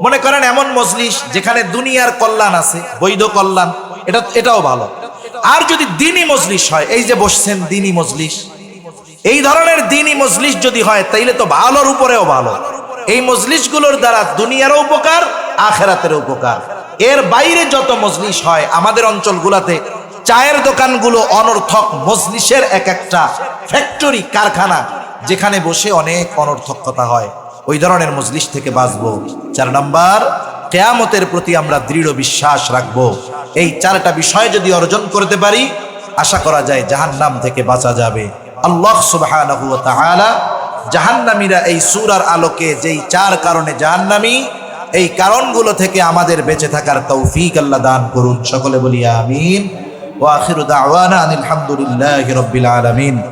মনে করেন এমন মজলিস যেখানে দুনিয়ার কল্যাণ আছে, বৈধ কল্যাণ, এটাও ভালো। আর যদি দ্বীনি মজলিস হয়, এই যে বসছেন দ্বীনি মজলিস, এই ধরনের দ্বীনি মজলিস যদি হয় তাইলে তো ভালোর উপরেও ভালো। এই মজলিসগুলোর দ্বারা দুনিয়ারও উপকার, আখিরাতেরও উপকার। এর বাইরে যত মজলিস হয়, আমাদের অঞ্চলগুলোতে চায়ের দোকানগুলো অনর্থক মজলিসের এক একটা ফ্যাক্টরি, কারখানা, যেখানে বসে অনেক অনর্থক কথা হয়। ওই ধরনের মজলিস থেকে বাঁচবো। 4 নাম্বার, কিয়ামতের প্রতি আমরা দৃঢ় বিশ্বাস রাখবো। এই 4টা বিষয় যদি অর্জন করতে পারি, আশা করা যায় জাহান্নাম থেকে বাঁচা যাবে। আল্লাহ সুবহানাহু ওয়া তাআলা জাহান্নামীরা এই সূরার আলোকে যেই 4 কারণে জাহান্নামী, এই কারণগুলো থেকে আমাদের বেঁচে থাকার তৌফিক আল্লাহ দান করুন। সকলে বলি আমিন। ওয়া আখিরু দাওয়ানা আনিল হামদুলিল্লাহি রাব্বিল আলামিন।